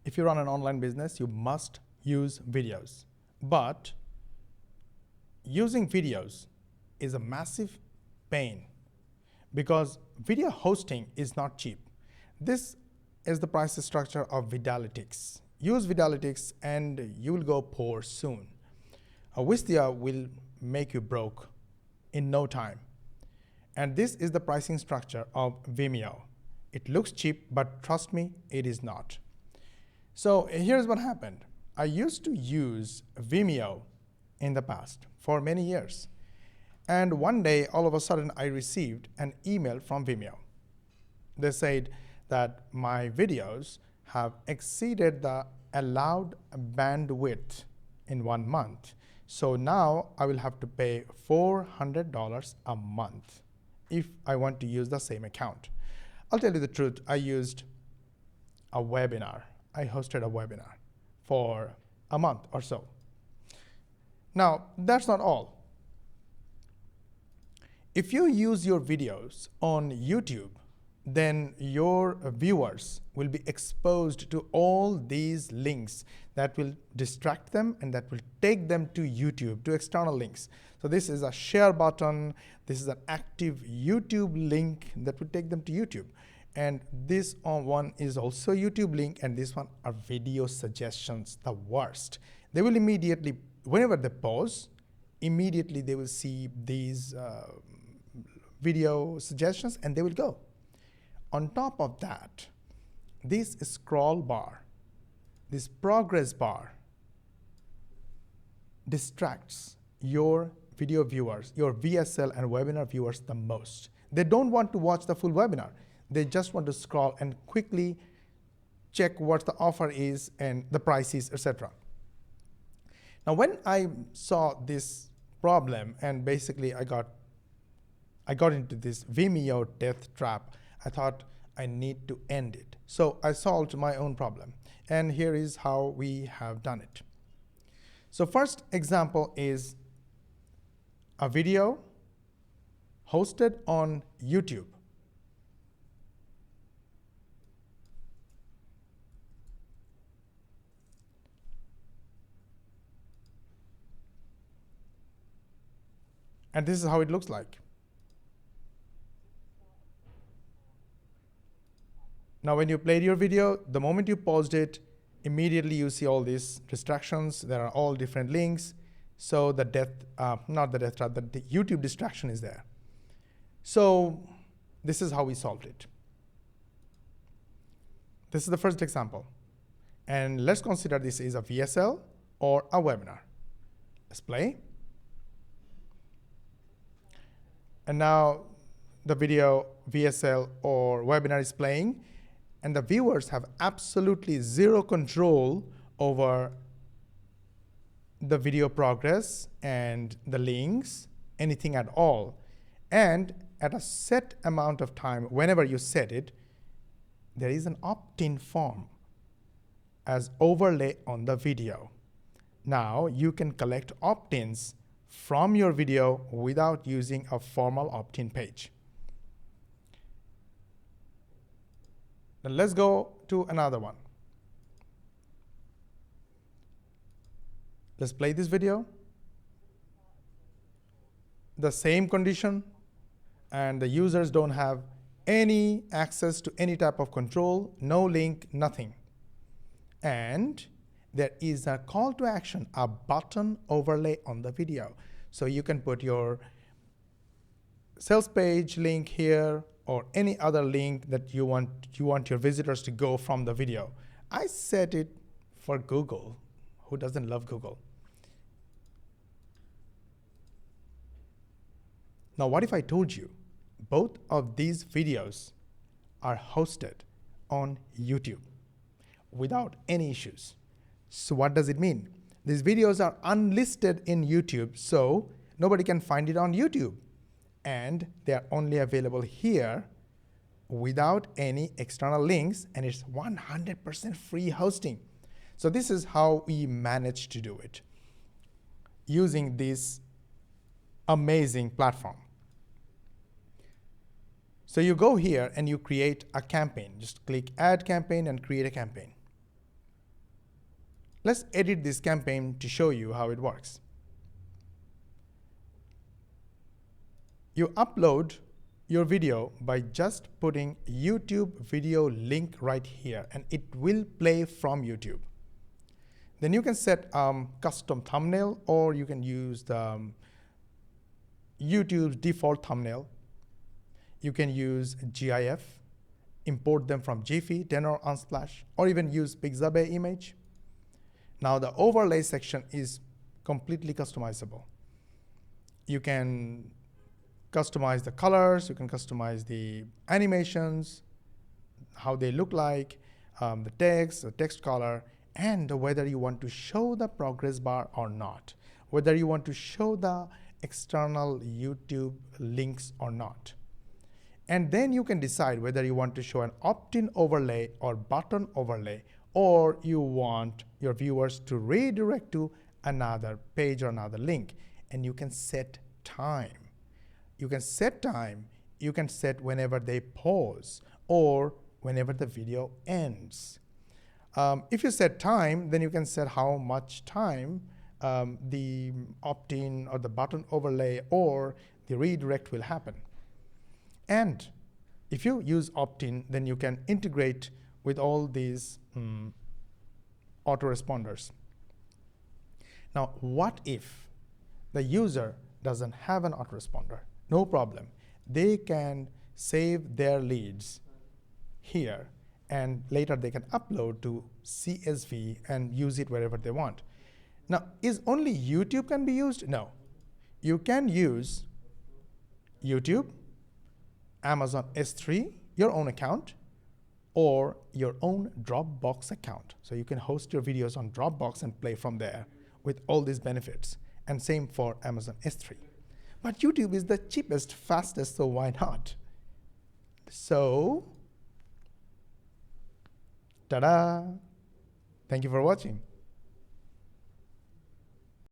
if you run an online business, you must use videos. But using videos is a massive pain because video hosting is not cheap. This is the price structure of Vidalytics. Use Vidalytics and you will go poor soon. Wistia will make you broke in no time. And this is the pricing structure of Vimeo. It looks cheap, but trust me, it is not. So here's what happened. I used to use Vimeo in the past for many years. And one day, all of a sudden, I received an email from Vimeo. They said that my videos have exceeded the allowed bandwidth in 1 month. So now I will have to pay $400 a month if I want to use the same account. I'll tell you the truth, I used a webinar. I hosted a webinar for a month or so. Now, that's not all. If you use your videos on YouTube, then your viewers will be exposed to all these links that will distract them and that will take them to YouTube, to external links. So this is a share button. This is an active YouTube link that will take them to YouTube. And this one is also a YouTube link, and this one are video suggestions, the worst. They will immediately, whenever they pause, immediately they will see these video suggestions and they will go. On top of that, this scroll bar, this progress bar, distracts your video viewers, your VSL and webinar viewers the most. They don't want to watch the full webinar. They just want to scroll and quickly check what the offer is and the prices, etc. Now, when I saw this problem and basically I got into this Vimeo death trap, I thought I need to end it. So I solved my own problem. And here is how we have done it. So first example is a video hosted on YouTube. And this is how it looks like. Now, when you played your video, the moment you paused it, immediately you see all these distractions. There are all different links. So the not the death trap, the YouTube distraction is there. So this is how we solved it. This is the first example. And let's consider this is a VSL or a webinar. Let's play. And now the video VSL or webinar is playing, and the viewers have absolutely zero control over the video progress and the links, anything at all. And at a set amount of time, whenever you set it, there is an opt-in form as overlay on the video. Now you can collect opt-ins from your video without using a formal opt-in page. Now let's go to another one. Let's play this video. The same condition, and the users don't have any access to any type of control, no link, nothing. And there is a call to action, a button overlay on the video. So you can put your sales page link here or any other link that you want your visitors to go from the video. I set it for Google. Who doesn't love Google? Now, what if I told you both of these videos are hosted on YouTube without any issues? So what does it mean? These videos are unlisted in YouTube, so nobody can find it on YouTube. And they are only available here without any external links, and it's 100% free hosting. So this is how we managed to do it using this amazing platform. So you go here and you create a campaign. Just click Add Campaign and create a campaign. Let's edit this campaign to show you how it works. You upload your video by just putting YouTube video link right here, and it will play from YouTube. Then you can set custom thumbnail, or you can use the YouTube's default thumbnail. You can use GIF, import them from Giphy, Tenor, Unsplash, or even use Pixabay image. Now the overlay section is completely customizable. You can customize the colors, you can customize the animations, how they look like, the text color, and whether you want to show the progress bar or not, whether you want to show the external YouTube links or not. And then you can decide whether you want to show an opt-in overlay or button overlay, or you want your viewers to redirect to another page or another link. And you can set time. You can set time, you can set whenever they pause or whenever the video ends. If you set time, then you can set how much time the opt-in or the button overlay or the redirect will happen. And if you use opt-in, then you can integrate with all these autoresponders. Now, what if the user doesn't have an autoresponder? No problem. They can save their leads here, and later they can upload to CSV and use it wherever they want. Now, is only YouTube can be used? No. You can use YouTube, Amazon S3, your own account, or your own Dropbox account. So you can host your videos on Dropbox and play from there with all these benefits. And same for Amazon S3. But YouTube is the cheapest, fastest, so why not? So, ta-da! Thank you for watching.